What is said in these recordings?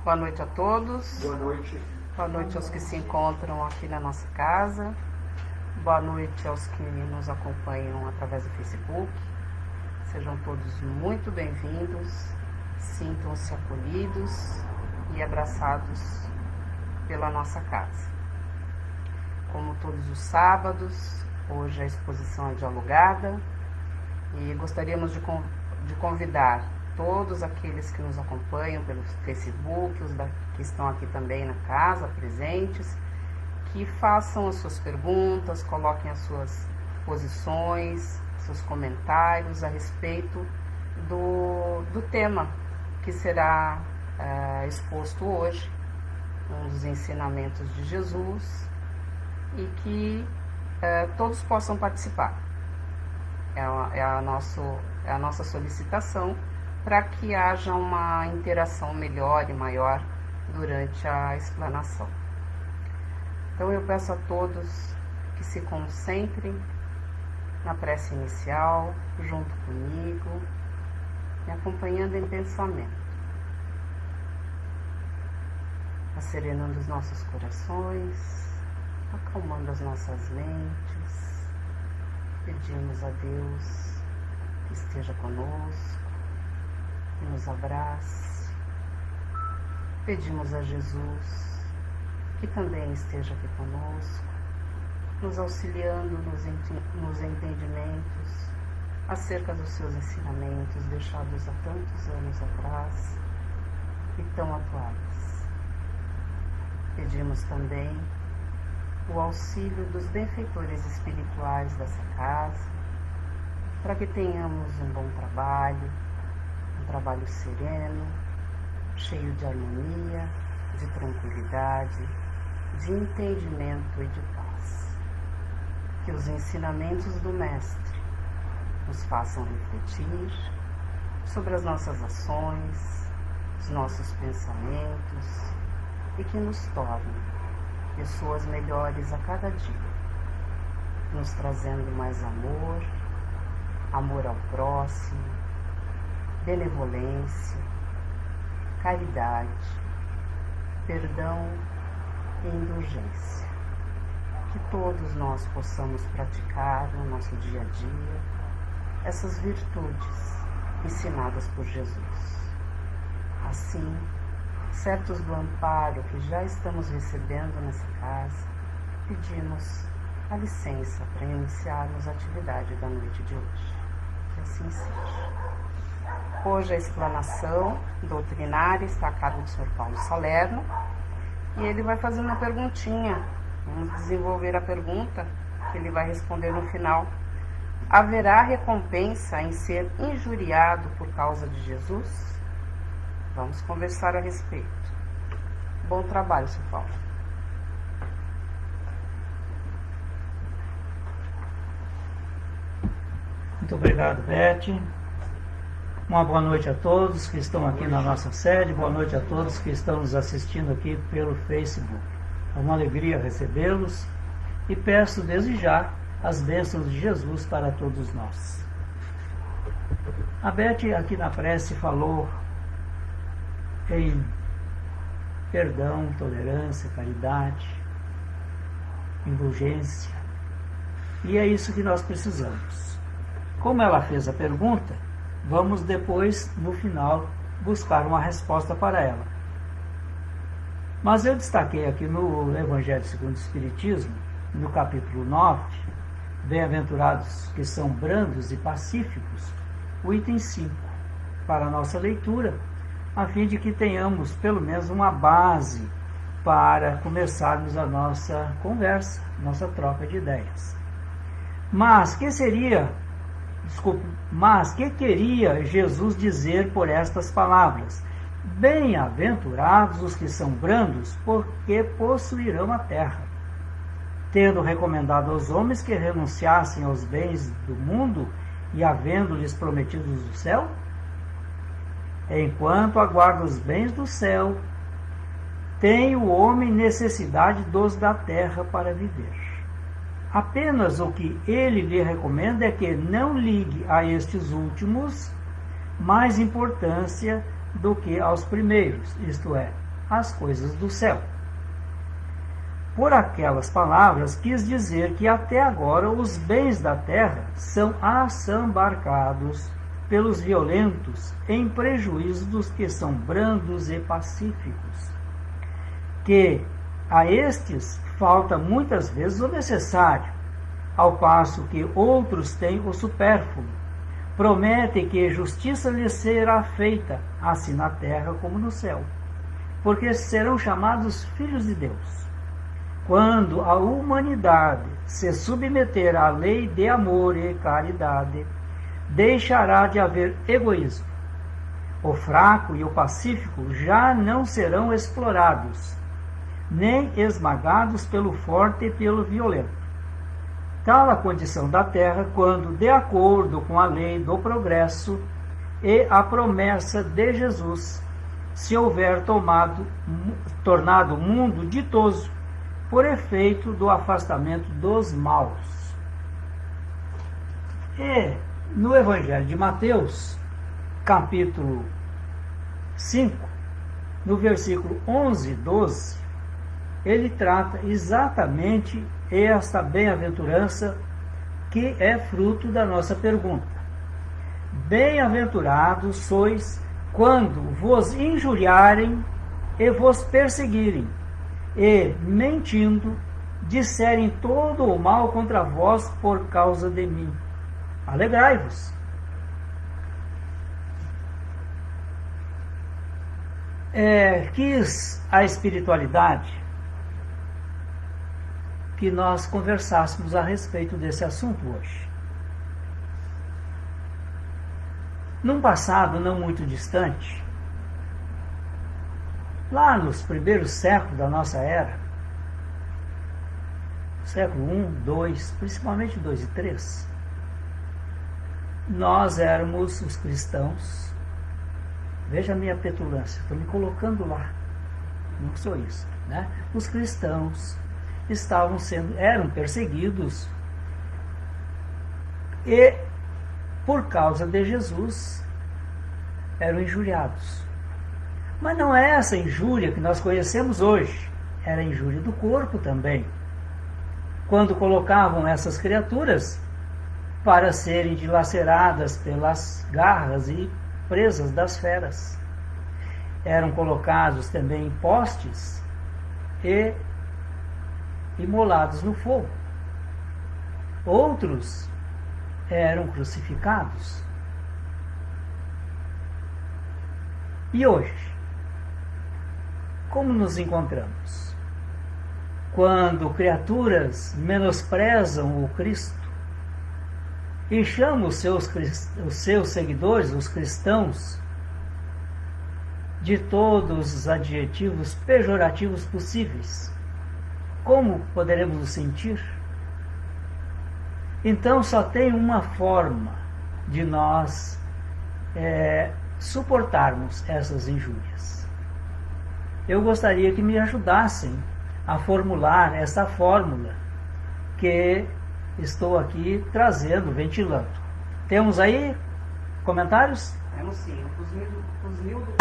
Boa noite a todos. Boa noite. Boa noite aos que se encontram aqui na nossa casa. Boa noite aos que nos acompanham através do Facebook. Sejam todos muito bem-vindos. Sintam-se acolhidos e abraçados pela nossa casa. Como todos os sábados, hoje a exposição é dialogada e gostaríamos de convidar todos aqueles que nos acompanham pelo Facebook, os que estão aqui também na casa, presentes, que façam as suas perguntas, coloquem as suas posições, seus comentários a respeito do tema que será exposto hoje, um dos ensinamentos de Jesus, e que todos possam participar. É a nossa solicitação para que haja uma interação melhor e maior durante a explanação. Então eu peço a todos que se concentrem na prece inicial, junto comigo, me acompanhando em pensamento, asserenando os nossos corações, acalmando as nossas mentes. Pedimos a Deus que esteja conosco, que nos abrace. Pedimos a Jesus que também esteja aqui conosco, nos auxiliando nos entendimentos acerca dos seus ensinamentos deixados há tantos anos atrás e tão atuais. Pedimos também o auxílio dos benfeitores espirituais dessa casa, para que tenhamos um bom trabalho, um trabalho sereno, cheio de harmonia, de tranquilidade, de entendimento e de paz. Que os ensinamentos do Mestre nos façam refletir sobre as nossas ações, os nossos pensamentos e que nos tornem pessoas melhores a cada dia, nos trazendo mais amor, amor ao próximo, benevolência, caridade, perdão e indulgência. Que todos nós possamos praticar no nosso dia a dia essas virtudes ensinadas por Jesus. Assim, certos do amparo que já estamos recebendo nessa casa, pedimos a licença para iniciarmos a atividade da noite de hoje. Que assim seja. Hoje a explanação doutrinária está a cargo do Sr. Paulo Salerno e ele vai fazer uma perguntinha. Vamos desenvolver a pergunta que ele vai responder no final. Haverá recompensa em ser injuriado por causa de Jesus? Vamos conversar a respeito. Bom trabalho, Sr. Paulo. Muito obrigado, Beth. Uma boa noite a todos que estão aqui na nossa sede, boa noite a todos que estão nos assistindo aqui pelo Facebook. É uma alegria recebê-los e peço desde já as bênçãos de Jesus para todos nós. A Beth aqui na prece falou em perdão, tolerância, caridade, indulgência, e é isso que nós precisamos. Como ela fez a pergunta, vamos depois, no final, buscar uma resposta para ela. Mas eu destaquei aqui no Evangelho segundo o Espiritismo, no capítulo 9, Bem-aventurados que são brandos e pacíficos, o item 5, para a nossa leitura, a fim de que tenhamos pelo menos uma base para começarmos a nossa conversa, nossa troca de ideias. Mas que queria Jesus dizer por estas palavras? Bem-aventurados os que são brandos, porque possuirão a terra. Tendo recomendado aos homens que renunciassem aos bens do mundo e havendo-lhes prometidos o céu? Enquanto aguarda os bens do céu, tem o homem necessidade dos da terra para viver. Apenas o que ele lhe recomenda é que não ligue a estes últimos mais importância do que aos primeiros, isto é, as coisas do céu. Por aquelas palavras quis dizer que até agora os bens da terra são assambarcados pelos violentos em prejuízo dos que são brandos e pacíficos, que a estes falta muitas vezes o necessário, ao passo que outros têm o supérfluo. Promete que justiça lhes será feita, assim na terra como no céu, porque serão chamados filhos de Deus. Quando a humanidade se submeter à lei de amor e caridade, deixará de haver egoísmo. O fraco e o pacífico já não serão explorados, nem esmagados pelo forte e pelo violento. Tal a condição da terra quando, de acordo com a lei do progresso e a promessa de Jesus, se houver tornado o mundo ditoso por efeito do afastamento dos maus. E no Evangelho de Mateus, capítulo 5, no versículo 11 e 12, ele trata exatamente esta bem-aventurança que é fruto da nossa pergunta. Bem-aventurados sois quando vos injuriarem e vos perseguirem, e, mentindo, disserem todo o mal contra vós por causa de mim. Alegrai-vos. Quis a espiritualidade que nós conversássemos a respeito desse assunto hoje. Num passado não muito distante, lá nos primeiros séculos da nossa era, século I, II, principalmente 2 e 3, nós éramos os cristãos. Veja a minha petulância, estou me colocando lá, não sou isso, né? Os cristãos eram perseguidos e, por causa de Jesus, eram injuriados. Mas não é essa injúria que nós conhecemos hoje, era a injúria do corpo também. Quando colocavam essas criaturas para serem dilaceradas pelas garras e presas das feras. Eram colocados também em postes e imolados no fogo. Outros eram crucificados. E hoje, como nos encontramos? Quando criaturas menosprezam o Cristo e chamam os seus seguidores, os cristãos, de todos os adjetivos pejorativos possíveis, como poderemos nos sentir? Então só tem uma forma de nós suportarmos essas injúrias. Eu gostaria que me ajudassem a formular essa fórmula que estou aqui trazendo, ventilando. Temos aí comentários? Temos sim. Os mil do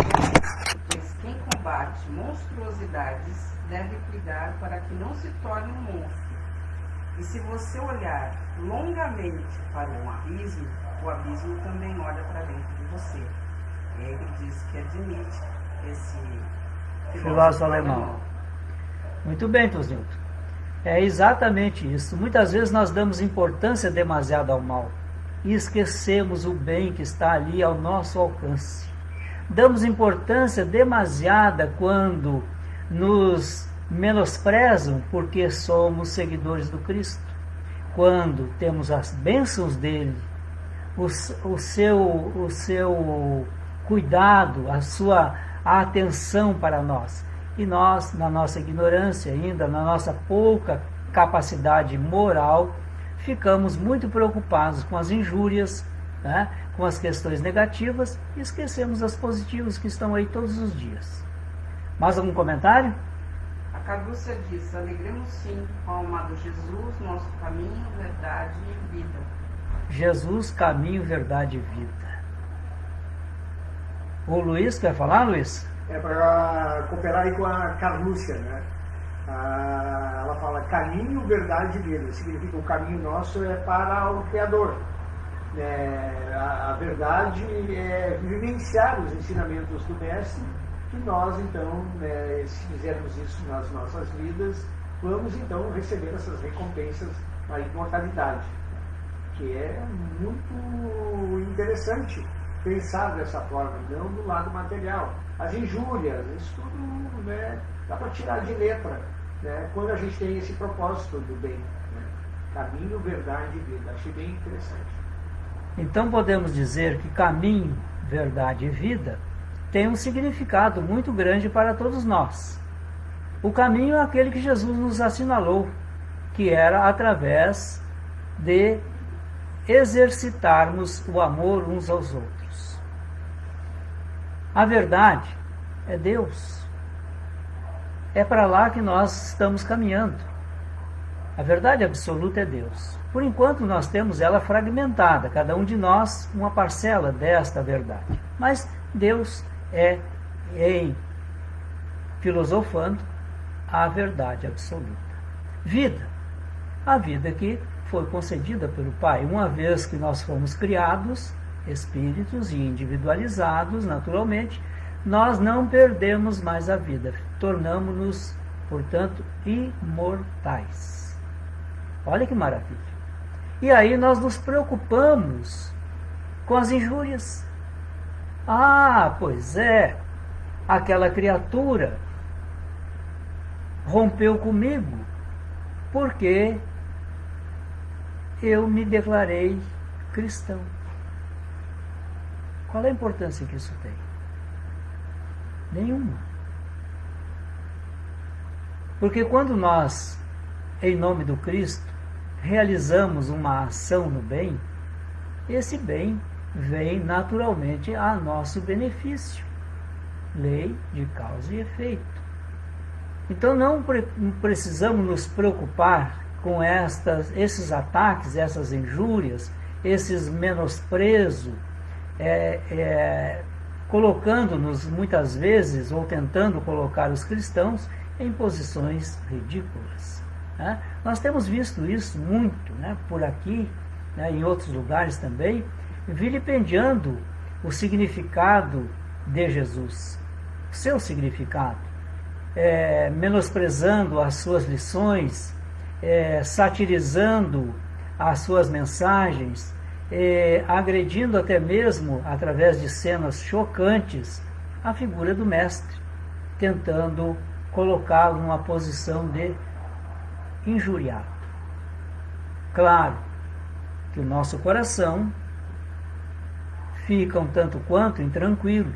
pois quem combate monstruosidades deve cuidar para que não se torne um monstro. E se você olhar longamente para um abismo, o abismo também olha para dentro de você. Ele diz que admite esse filósofo alemão. Muito bem, Tosilton. É exatamente isso. Muitas vezes nós damos importância demasiada ao mal e esquecemos o bem que está ali ao nosso alcance. Damos importância demasiada quando nos menosprezam porque somos seguidores do Cristo. Quando temos as bênçãos dele, o seu cuidado, a sua atenção para nós. E nós, na nossa ignorância ainda, na nossa pouca capacidade moral, ficamos muito preocupados com as injúrias, né, com as questões negativas, e esquecemos as positivas que estão aí todos os dias. Mais algum comentário? A Cadúcia diz: alegremos sim com o amado Jesus, nosso caminho, verdade e vida. Jesus, caminho, verdade e vida. O Luiz, quer falar, Luiz? É para cooperar aí com a Carlúcia, né? Ela fala caminho, verdade e vida. Significa o caminho nosso é para o Criador. A verdade é vivenciar os ensinamentos do Mestre, que nós, então, se fizermos isso nas nossas vidas, vamos, então, receber essas recompensas na imortalidade, que é muito interessante pensar dessa forma, não do lado material. As injúrias, isso tudo, dá para tirar de letra, quando a gente tem esse propósito do bem. Caminho, verdade e vida. Achei bem interessante. Então podemos dizer que caminho, verdade e vida tem um significado muito grande para todos nós. O caminho é aquele que Jesus nos assinalou, que era através de exercitarmos o amor uns aos outros. A verdade é Deus. É para lá que nós estamos caminhando. A verdade absoluta é Deus. Por enquanto nós temos ela fragmentada, cada um de nós uma parcela desta verdade. Mas Deus é, em filosofando, a verdade absoluta. Vida. A vida que foi concedida pelo Pai. Uma vez que nós fomos criados, espíritos e individualizados, naturalmente, nós não perdemos mais a vida. Tornamos-nos, portanto, imortais. Olha que maravilha. E aí nós nos preocupamos com as injúrias. Ah, pois é, aquela criatura rompeu comigo porque eu me declarei cristão. Qual é a importância que isso tem? Nenhuma. Porque quando nós, em nome do Cristo, realizamos uma ação no bem, esse bem vem naturalmente a nosso benefício. Lei de causa e efeito. Então não precisamos nos preocupar com esses ataques, essas injúrias, esses menosprezos, colocando-nos muitas vezes, ou tentando colocar os cristãos em posições ridículas. Nós temos visto isso muito, por aqui, em outros lugares também, vilipendiando o significado de Jesus, o seu significado, menosprezando as suas lições, satirizando as suas mensagens, agredindo até mesmo, através de cenas chocantes, a figura do Mestre, tentando colocá-lo numa posição de injuriado. Claro que o nosso coração fica um tanto quanto intranquilo,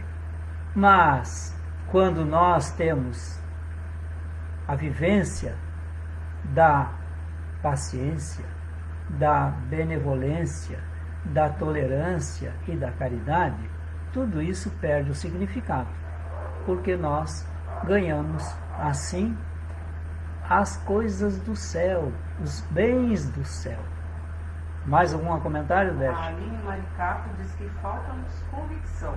mas quando nós temos a vivência da paciência, da benevolência, da tolerância e da caridade, tudo isso perde o significado, porque nós ganhamos assim as coisas do céu, os bens do céu. Mais algum comentário, Beth? A Aline Maricato diz que falta-nos convicção.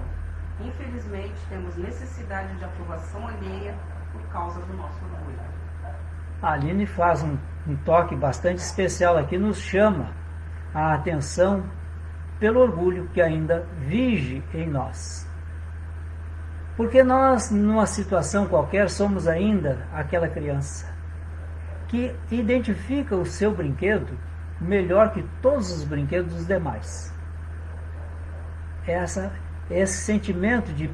Infelizmente, temos necessidade de aprovação alheia por causa do nosso orgulho. A Aline faz um toque bastante especial aqui, nos chama a atenção pelo orgulho que ainda vige em nós. Porque nós, numa situação qualquer, somos ainda aquela criança que identifica o seu brinquedo melhor que todos os brinquedos dos demais. Esse sentimento de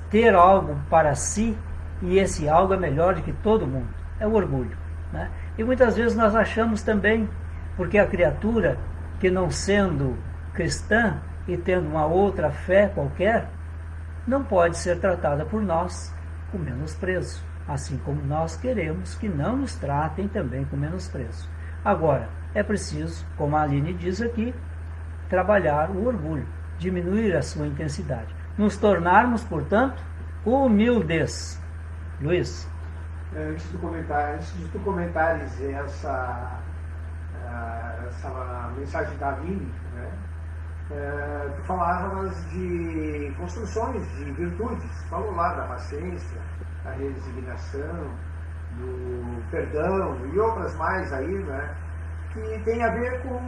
ter algo para si, e esse algo é melhor do que todo mundo, é o orgulho. E muitas vezes nós achamos também, porque a criatura que, não sendo cristã e tendo uma outra fé qualquer, não pode ser tratada por nós com menosprezo, assim como nós queremos que não nos tratem também com menosprezo. Agora, é preciso, como a Aline diz aqui, trabalhar o orgulho, diminuir a sua intensidade, nos tornarmos, portanto, humildes. Luiz? Antes de tu comentares essa mensagem da Aline, Tu falavas de construções, de virtudes, falou lá da paciência, da resignação, do perdão e outras mais aí, né? Que tem a ver com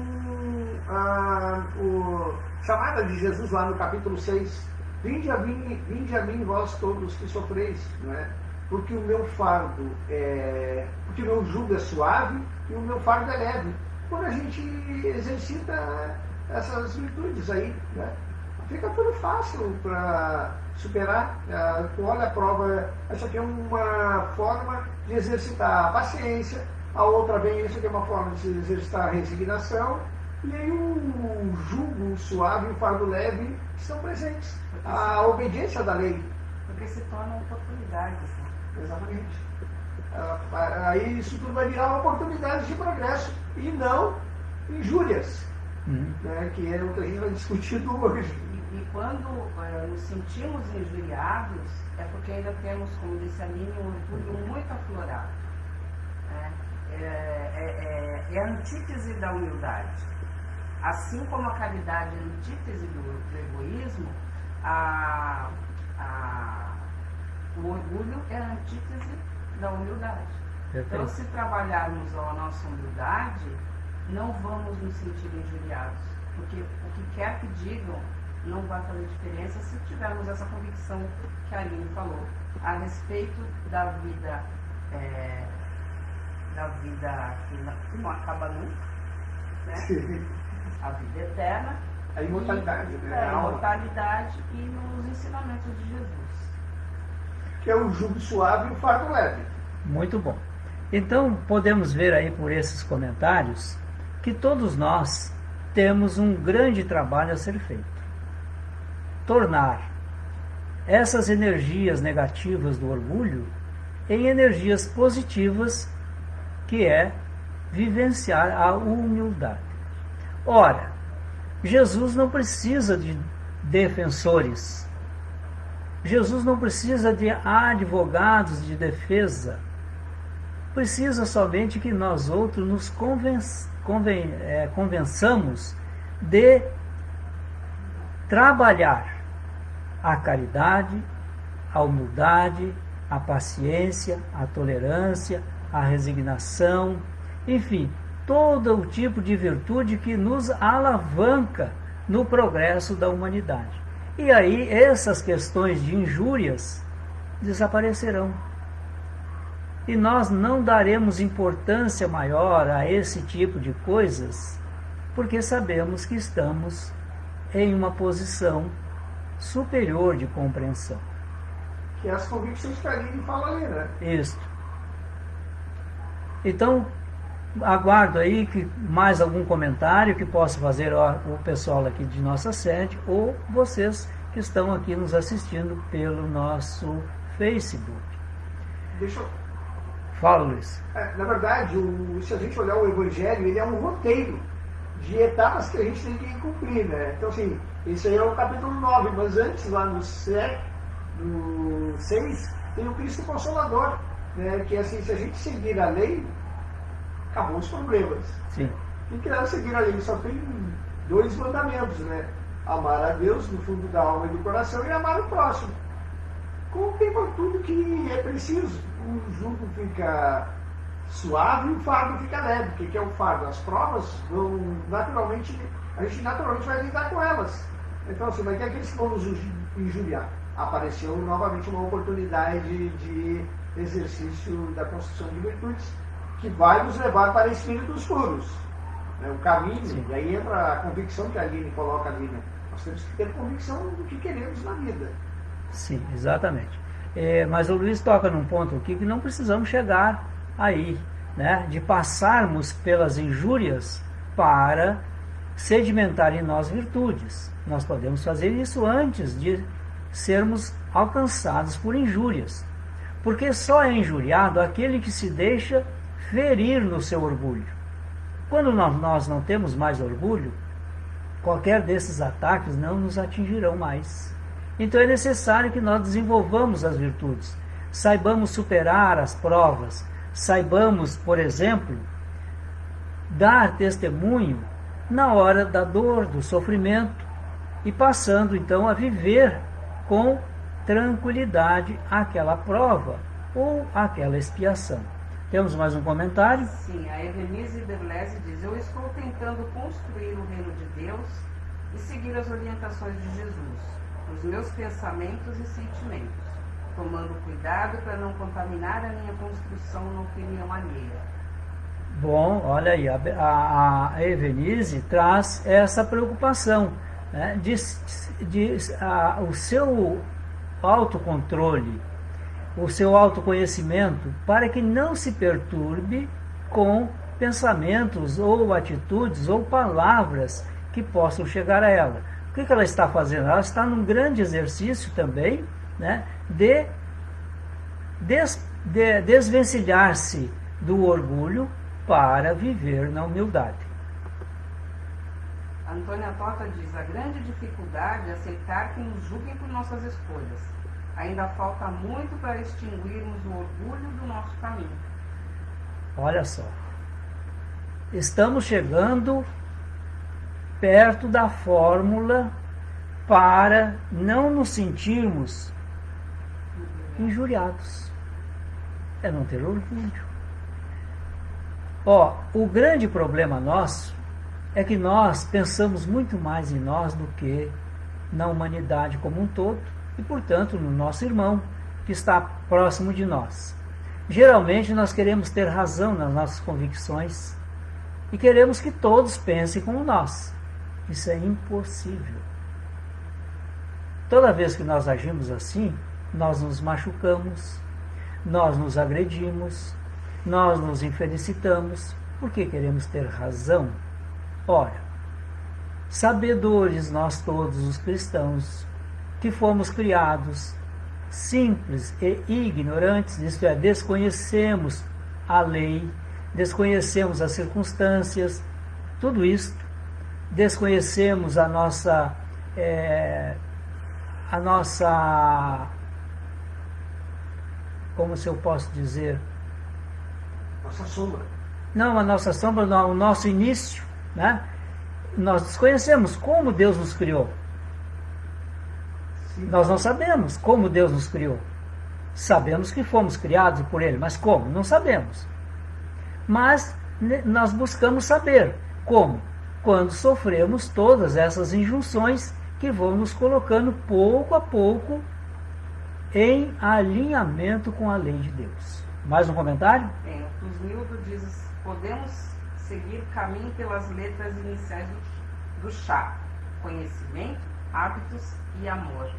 a chamada de Jesus lá no capítulo 6. Vinde a mim, vós todos que sofreis, não é? Porque o meu fardo porque o meu jugo é suave e o meu fardo é leve. Quando a gente exercita essas virtudes aí, né? Fica tudo fácil para superar. Tu olha a prova, essa aqui é uma forma de exercitar a paciência, a outra vem, isso aqui é uma forma de exercitar a resignação, e aí o jugo suave e o fardo leve estão presentes. A obediência da lei. Porque se tornam oportunidades. Né? Exatamente. Aí isso tudo vai virar oportunidades de progresso e não injúrias, né, que é o que a gente vai discutindo hoje. E quando nos sentimos injuriados, é porque ainda temos, como disse a Aline, um orgulho muito aflorado. Né? É a antítese da humildade. Assim como a caridade é a antítese do egoísmo, o orgulho é a antítese da humildade. Então, se trabalharmos a nossa humildade, não vamos nos sentir injuriados, porque o que quer que digam não vai fazer diferença se tivermos essa convicção que a Aline falou a respeito da vida que não acaba nunca, né? A vida eterna, a imortalidade, né? A imortalidade e nos ensinamentos de Jesus, que é o jugo suave e o fardo leve. Muito bom. Então podemos ver aí por esses comentários que todos nós temos um grande trabalho a ser feito. Tornar essas energias negativas do orgulho em energias positivas, que é vivenciar a humildade. Ora, Jesus não precisa de defensores. Jesus não precisa de advogados de defesa. Precisa somente que nós outros nos convençamos de trabalhar a caridade, a humildade, a paciência, a tolerância, a resignação, enfim, todo o tipo de virtude que nos alavanca no progresso da humanidade. E aí essas questões de injúrias desaparecerão. E nós não daremos importância maior a esse tipo de coisas, porque sabemos que estamos em uma posição superior de compreensão. Que é as convicções que a Aline fala ali, né? Isso. Então, aguardo aí que mais algum comentário que possa fazer o pessoal aqui de nossa sede ou vocês que estão aqui nos assistindo pelo nosso Facebook. Deixa eu... Fala, Luiz. Na verdade, se a gente olhar o Evangelho, ele é um roteiro de etapas que a gente tem que cumprir, né? Então, assim, esse aí é o capítulo 9, mas antes, lá no 6, tem o Cristo Consolador, né? Que, assim, se a gente seguir a lei, acabou os problemas. Sim. E que não seguir a lei, só tem 2 mandamentos, né? Amar a Deus no fundo da alma e do coração e amar o próximo. Contempla tudo que é preciso. O jugo fica suave e o fardo fica leve. O que é o fardo? As provas vão naturalmente, a gente naturalmente vai lidar com elas. Então, assim, vai ter aqueles que vão nos injuriar. Apareceu novamente uma oportunidade de exercício da construção de virtudes que vai nos levar para espíritos puros. O caminho, sim. E aí entra a convicção que a Aline coloca ali, né? Nós temos que ter convicção do que queremos na vida. Sim, exatamente. Mas o Luiz toca num ponto aqui que não precisamos chegar aí, né? De passarmos pelas injúrias para sedimentar em nós virtudes. Nós podemos fazer isso antes de sermos alcançados por injúrias. Porque só é injuriado aquele que se deixa ferir no seu orgulho. Quando nós não temos mais orgulho, qualquer desses ataques não nos atingirão mais. Então é necessário que nós desenvolvamos as virtudes, saibamos superar as provas, saibamos, por exemplo, dar testemunho na hora da dor, do sofrimento, e passando então a viver com tranquilidade aquela prova ou aquela expiação. Temos mais um comentário? Sim, a Evenise Berlese diz: eu estou tentando construir o reino de Deus e seguir as orientações de Jesus, os meus pensamentos e sentimentos, tomando cuidado para não contaminar a minha construção na opinião alheia. Bom, olha aí, a Evenise traz essa preocupação, né, o seu autocontrole, o seu autoconhecimento, para que não se perturbe com pensamentos ou atitudes ou palavras que possam chegar a ela. O que ela está fazendo? Ela está num grande exercício também, né, de desvencilhar-se do orgulho para viver na humildade. Antônia Tota diz: a grande dificuldade é aceitar que nos julguem por nossas escolhas. Ainda falta muito para extinguirmos o orgulho do nosso caminho. Olha só, estamos chegando perto da fórmula para não nos sentirmos injuriados. É não ter orgulho. O grande problema nosso é que nós pensamos muito mais em nós do que na humanidade como um todo e, portanto, no nosso irmão que está próximo de nós. Geralmente nós queremos ter razão nas nossas convicções e queremos que todos pensem como nós. Isso é impossível. Toda vez que nós agimos assim, nós nos machucamos, nós nos agredimos, nós nos infelicitamos, porque queremos ter razão. Ora, sabedores nós todos os cristãos, que fomos criados simples e ignorantes, isto é, desconhecemos a lei, desconhecemos as circunstâncias, tudo isso, desconhecemos a nossa como se eu posso dizer? Nossa sombra. Não, a nossa sombra, não, o nosso início, né? Nós desconhecemos como Deus nos criou. Sim. Nós não sabemos como Deus nos criou. Sabemos que fomos criados por Ele, mas como? Não sabemos. Mas nós buscamos saber como. Quando sofremos todas essas injunções que vão nos colocando pouco a pouco em alinhamento com a lei de Deus. Mais um comentário? Tem, o Tusnildo diz: podemos seguir caminho pelas letras iniciais do chá: conhecimento, hábitos e amor.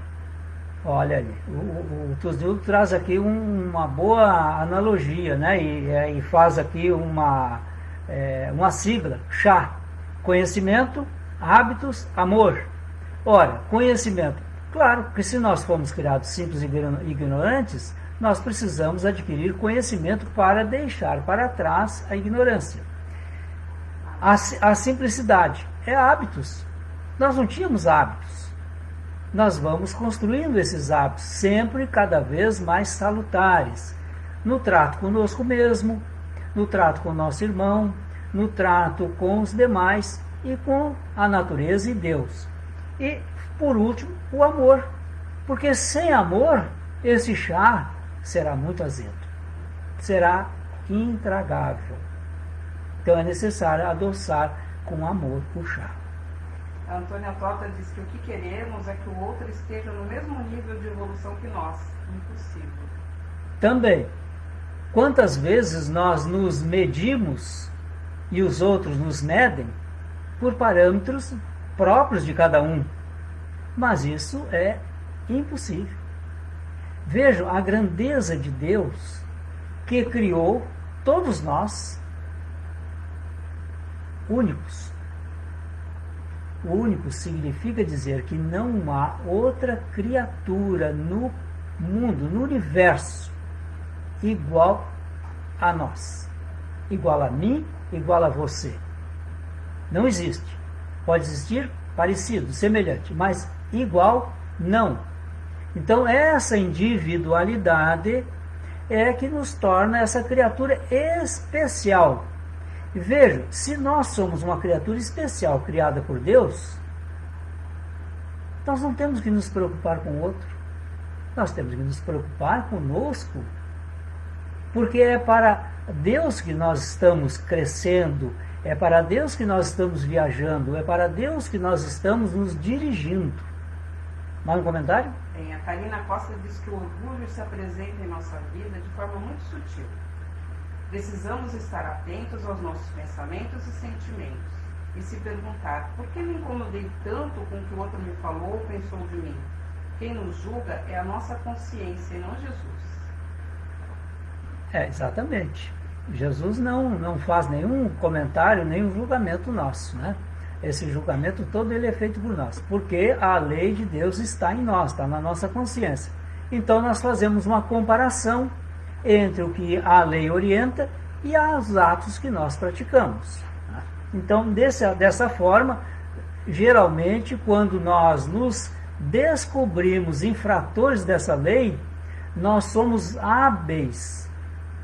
Olha ali, o Tusnildo traz aqui uma boa analogia, né? E faz aqui uma sigla: chá, conhecimento, hábitos, amor. Ora, conhecimento, claro que se nós fomos criados simples e ignorantes, nós precisamos adquirir conhecimento para deixar para trás a ignorância. A simplicidade é hábitos. Nós não tínhamos hábitos. Nós vamos construindo esses hábitos, sempre cada vez mais salutares, no trato conosco mesmo, no trato com o nosso irmão, no trato com os demais e com a natureza e Deus. E, por último, o amor. Porque sem amor, esse chá será muito azedo. Será intragável. Então é necessário adoçar com amor o chá. A Antônia Tota diz que o que queremos é que o outro esteja no mesmo nível de evolução que nós. Impossível. Também, quantas vezes nós nos medimos e os outros nos medem por parâmetros próprios de cada um. Mas isso é impossível. Vejam a grandeza de Deus que criou todos nós únicos. O único significa dizer que não há outra criatura no mundo, no universo, igual a nós. Igual a mim, igual a você. Não existe. Pode existir parecido, semelhante, mas igual não. Então essa individualidade é que nos torna essa criatura especial. E veja, se nós somos uma criatura especial criada por Deus, Nós não temos que nos preocupar com o outro. Nós temos que nos preocupar conosco. Porque é para Deus que nós estamos crescendo, é para Deus que nós estamos viajando, é para Deus que nós estamos nos dirigindo. Mais um comentário? A Karina Costa diz que o orgulho se apresenta em nossa vida de forma muito sutil. Precisamos estar atentos aos nossos pensamentos e sentimentos e se perguntar: por que me incomodei tanto com o que o outro me falou ou pensou de mim? Quem nos julga é a nossa consciência e não Jesus. Exatamente. Jesus não faz nenhum comentário, nenhum julgamento nosso, né? Esse julgamento todo ele é feito por nós, porque a lei de Deus está em nós, está na nossa consciência. Então nós fazemos uma comparação entre o que a lei orienta e os atos que nós praticamos. Então, dessa forma, geralmente, quando nós nos descobrimos infratores dessa lei, nós somos hábeis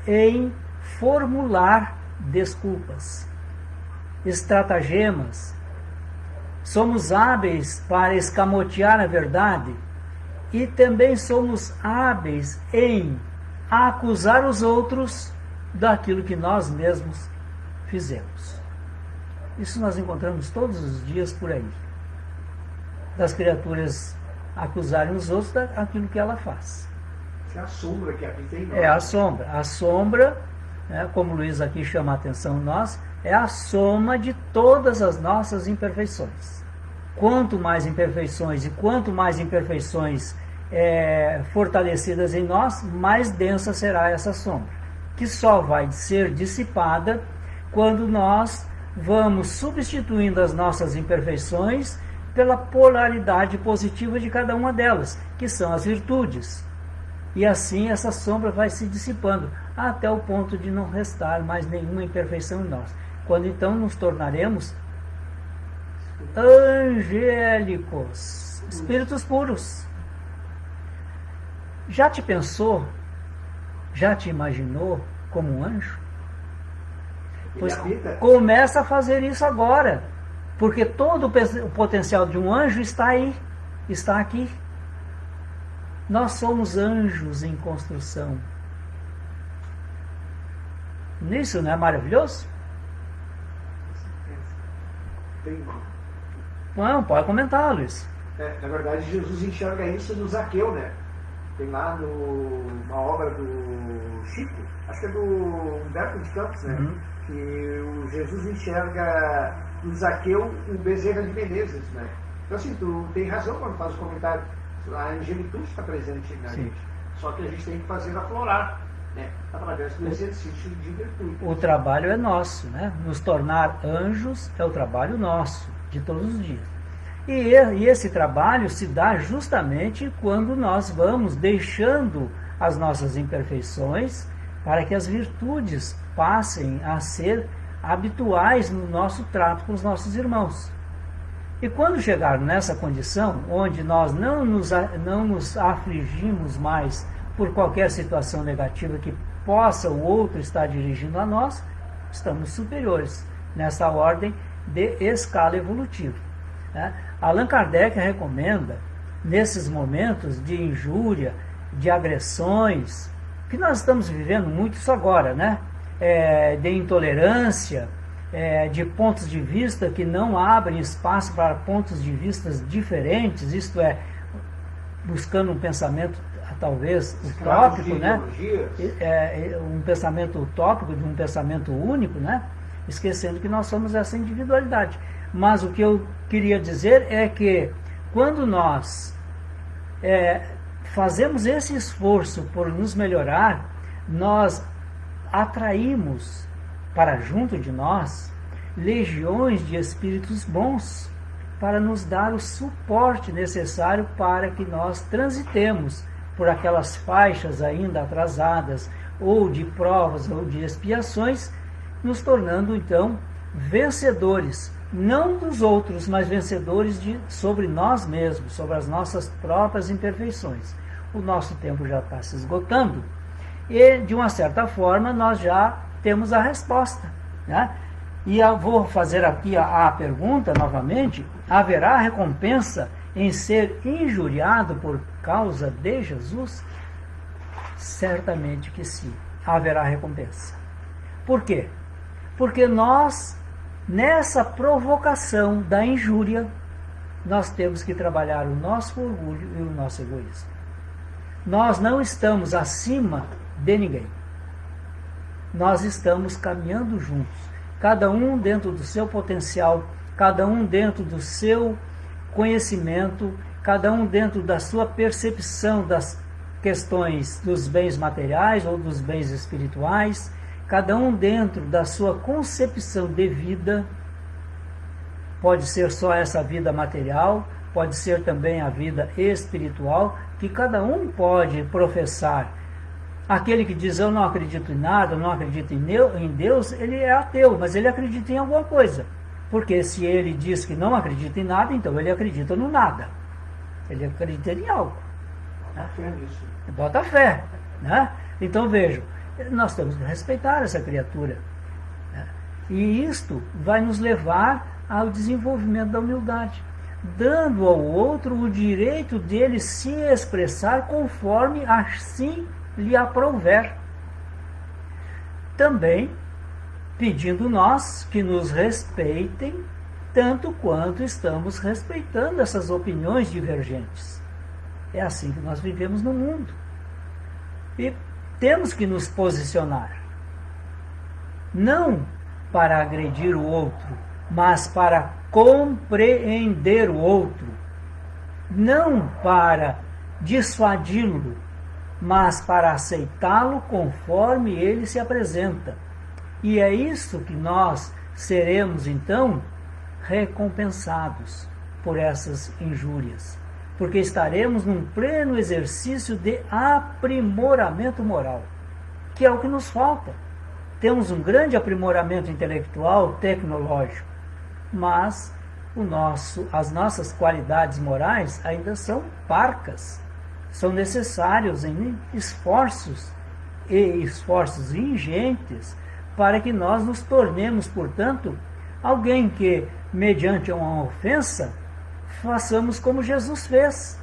em formular desculpas, estratagemas. Somos hábeis para escamotear a verdade e também somos hábeis em acusar os outros daquilo que nós mesmos fizemos. Isso nós encontramos todos os dias por aí. Das criaturas acusarem os outros daquilo que ela faz. É a sombra que habita em nós. É a sombra. A sombra, né, como o Luiz aqui chama a atenção nós, é a soma de todas as nossas imperfeições. Quanto mais imperfeições e quanto mais imperfeições fortalecidas em nós, mais densa será essa sombra, que só vai ser dissipada quando nós vamos substituindo as nossas imperfeições pela polaridade positiva de cada uma delas, que são as virtudes. E assim essa sombra vai se dissipando, até o ponto de não restar mais nenhuma imperfeição em nós. Quando então nos tornaremos angélicos, espíritos puros. Já te pensou, já te imaginou como um anjo? Pois começa a fazer isso agora, porque todo o potencial de um anjo está aí, está aqui. Nós somos anjos em construção. Nisso não é maravilhoso? Não, pode comentar, Luiz. Na verdade, Jesus enxerga isso no Zaqueu, né? Tem lá uma obra do Chico, acho que é do Humberto de Campos, né? Que o Jesus enxerga no Zaqueu o Bezerra de Menezes, né? Então, assim, tu tem razão quando faz o comentário. A angelitude está presente na gente. Só que a gente tem que fazer aflorar, né? Através do exercício de virtude. O trabalho é nosso, né? Nos tornar anjos é o trabalho nosso, de todos os dias. E esse trabalho se dá justamente quando nós vamos deixando as nossas imperfeições para que as virtudes passem a ser habituais no nosso trato com os nossos irmãos. E quando chegar nessa condição, onde nós não nos afligimos mais por qualquer situação negativa que possa o outro estar dirigindo a nós, estamos superiores nessa ordem de escala evolutiva. Né? Allan Kardec recomenda, nesses momentos de injúria, de agressões, que nós estamos vivendo muito isso agora, né? De intolerância, de pontos de vista que não abrem espaço para pontos de vista diferentes, isto é, buscando um pensamento talvez utópico, né? Um pensamento utópico, de um pensamento único, né? Esquecendo que nós somos essa individualidade. Mas o que eu queria dizer é que quando nós fazemos esse esforço por nos melhorar, nós atraímos para junto de nós legiões de espíritos bons para nos dar o suporte necessário para que nós transitemos por aquelas faixas ainda atrasadas, ou de provas, ou de expiações, nos tornando então vencedores, não dos outros, mas vencedores sobre nós mesmos, sobre as nossas próprias imperfeições. O nosso tempo já está se esgotando e, de uma certa forma, nós já temos a resposta, né? E eu vou fazer aqui a pergunta novamente: haverá recompensa em ser injuriado por causa de Jesus? Certamente que sim, haverá recompensa. Por quê? Porque nós, nessa provocação da injúria, nós temos que trabalhar o nosso orgulho e o nosso egoísmo. Nós não estamos acima de ninguém. Nós estamos caminhando juntos, cada um dentro do seu potencial, cada um dentro do seu conhecimento, cada um dentro da sua percepção das questões dos bens materiais ou dos bens espirituais, cada um dentro da sua concepção de vida. Pode ser só essa vida material, pode ser também a vida espiritual, que cada um pode professar. Aquele que diz, eu não acredito em nada, eu não acredito em Deus, ele é ateu, mas ele acredita em alguma coisa. Porque se ele diz que não acredita em nada, então ele acredita no nada. Ele acredita em algo. Né? Bota fé. Né? Então vejam, nós temos que respeitar essa criatura. Né? E isto vai nos levar ao desenvolvimento da humildade, dando ao outro o direito dele se expressar conforme assim lhe aprouver. Também pedindo nós que nos respeitem tanto quanto estamos respeitando essas opiniões divergentes. É assim que nós vivemos no mundo. E temos que nos posicionar. Não para agredir o outro, mas para compreender o outro. Não para dissuadi-lo, mas para aceitá-lo conforme ele se apresenta. E é isso que nós seremos, então, recompensados por essas injúrias, porque estaremos num pleno exercício de aprimoramento moral, que é o que nos falta. Temos um grande aprimoramento intelectual, tecnológico, mas as nossas qualidades morais ainda são parcas. São necessários em esforços ingentes para que nós nos tornemos, portanto, alguém que, mediante uma ofensa, façamos como Jesus fez.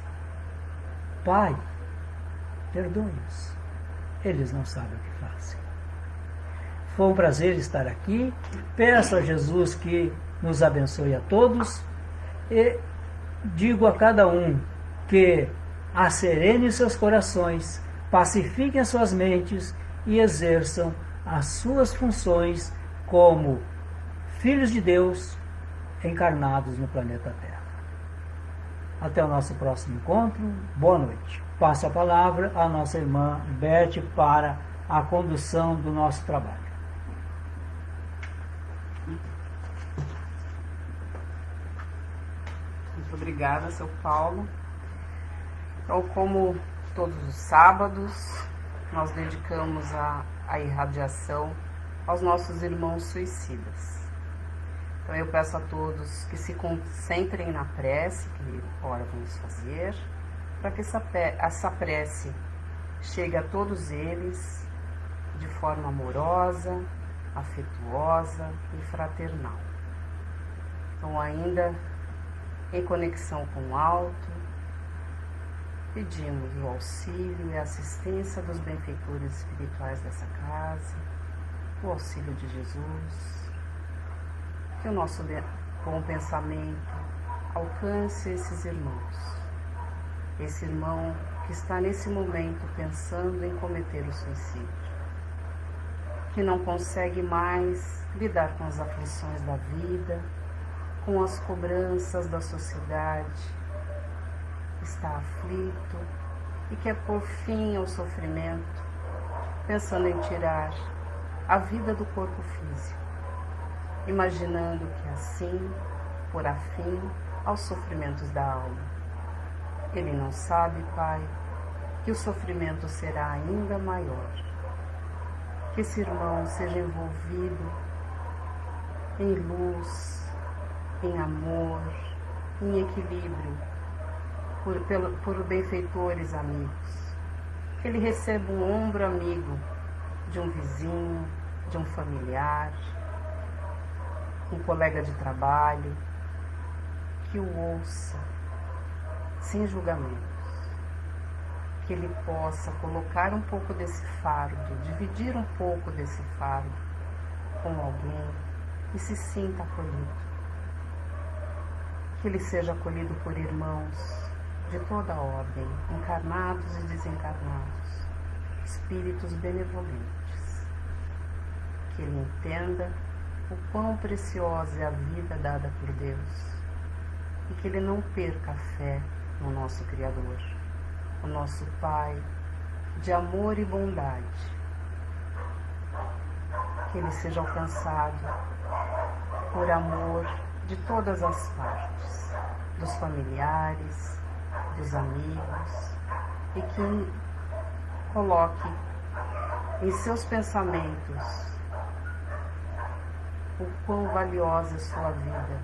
Pai, perdoe-os, eles não sabem o que fazem. Foi um prazer estar aqui. Peço a Jesus que nos abençoe a todos e digo a cada um que acerene seus corações, pacifiquem as suas mentes e exerçam as suas funções como filhos de Deus encarnados no planeta Terra. Até o nosso próximo encontro. Boa noite. Passo a palavra à nossa irmã Beth para a condução do nosso trabalho. Muito obrigada, seu Paulo. Então, como todos os sábados, nós dedicamos a irradiação aos nossos irmãos suicidas. Então eu peço a todos que se concentrem na prece que agora vamos fazer, para que essa prece chegue a todos eles de forma amorosa, afetuosa e fraternal. Então, ainda em conexão com o alto, pedimos o auxílio e a assistência dos benfeitores espirituais dessa casa, o auxílio de Jesus, que o nosso bom pensamento alcance esses irmãos. Esse irmão que está nesse momento pensando em cometer o suicídio, que não consegue mais lidar com as aflições da vida, com as cobranças da sociedade, está aflito e quer pôr fim ao sofrimento, pensando em tirar a vida do corpo físico, imaginando que assim porá fim aos sofrimentos da alma. Ele não sabe, Pai, que o sofrimento será ainda maior. Que esse irmão seja envolvido em luz, em amor, em equilíbrio, por benfeitores amigos. Que ele receba um ombro amigo de um vizinho, de um familiar, um colega de trabalho, que o ouça, sem julgamentos. Que ele possa colocar um pouco desse fardo, dividir um pouco desse fardo com alguém e se sinta acolhido. Que ele seja acolhido por irmãos de toda a ordem, encarnados e desencarnados, espíritos benevolentes. Que ele entenda o quão preciosa é a vida dada por Deus e que ele não perca a fé no nosso Criador, o nosso Pai de amor e bondade. Que ele seja alcançado por amor de todas as partes, dos familiares, dos amigos, e que coloque em seus pensamentos o quão valiosa é sua vida.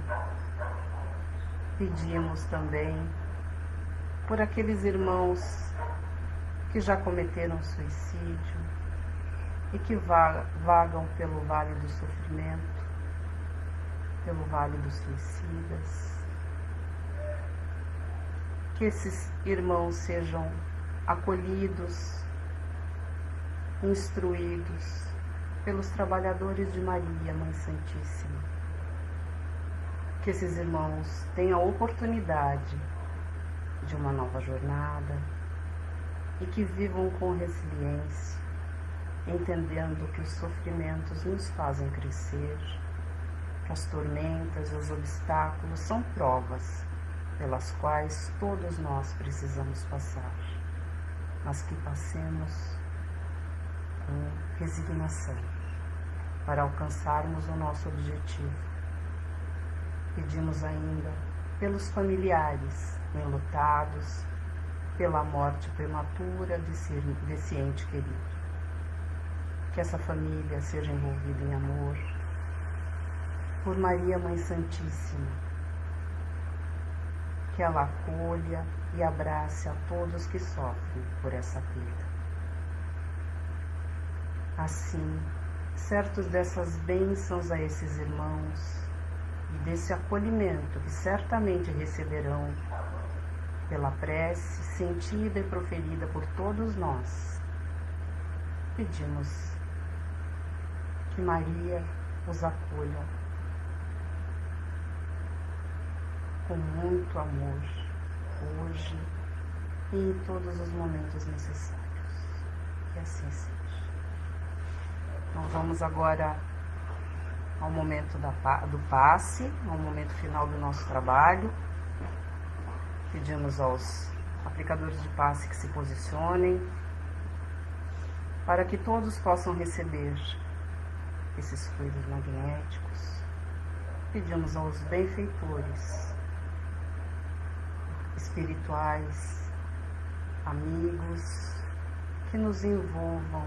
Pedimos também por aqueles irmãos que já cometeram suicídio e que vagam pelo vale do sofrimento, pelo vale dos suicidas. Que esses irmãos sejam acolhidos, instruídos pelos trabalhadores de Maria, Mãe Santíssima. Que esses irmãos tenham a oportunidade de uma nova jornada e que vivam com resiliência, entendendo que os sofrimentos nos fazem crescer, que as tormentas e os obstáculos são provas pelas quais todos nós precisamos passar, mas que passemos com resignação para alcançarmos o nosso objetivo. Pedimos ainda pelos familiares enlutados, pela morte prematura desse ente querido. Que essa família seja envolvida em amor, por Maria, Mãe Santíssima, que ela acolha e abrace a todos que sofrem por essa perda. Assim, certos dessas bênçãos a esses irmãos e desse acolhimento que certamente receberão pela prece sentida e proferida por todos nós, pedimos que Maria os acolha com muito amor, hoje e em todos os momentos necessários. Que assim seja. Então vamos agora ao momento do passe, ao momento final do nosso trabalho. Pedimos aos aplicadores de passe que se posicionem para que todos possam receber esses fluidos magnéticos. Pedimos aos benfeitores espirituais, amigos, que nos envolvam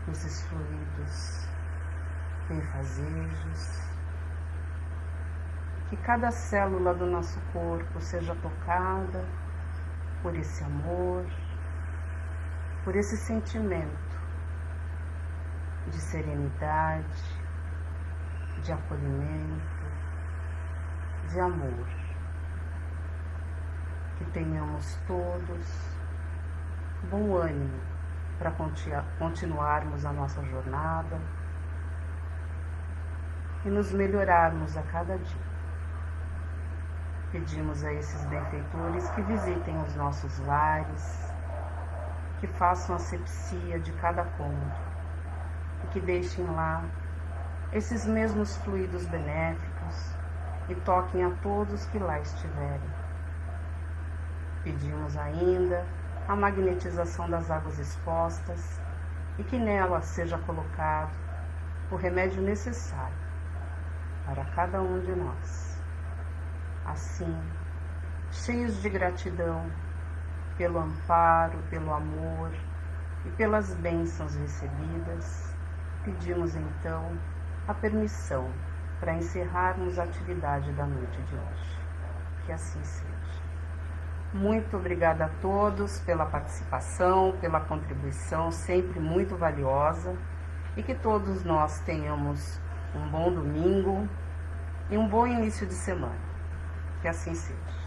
nesses fluidos benfazejos, que cada célula do nosso corpo seja tocada por esse amor, por esse sentimento de serenidade, de acolhimento, de amor. Que tenhamos todos bom ânimo para continuarmos a nossa jornada e nos melhorarmos a cada dia. Pedimos a esses benfeitores que visitem os nossos lares, que façam asepsia de cada cômodo e que deixem lá esses mesmos fluidos benéficos e toquem a todos que lá estiverem. Pedimos ainda a magnetização das águas expostas e que nela seja colocado o remédio necessário para cada um de nós. Assim, cheios de gratidão pelo amparo, pelo amor e pelas bênçãos recebidas, pedimos então a permissão para encerrarmos a atividade da noite de hoje. Que assim seja. Muito obrigada a todos pela participação, pela contribuição, sempre muito valiosa, e que todos nós tenhamos um bom domingo e um bom início de semana. Que assim seja.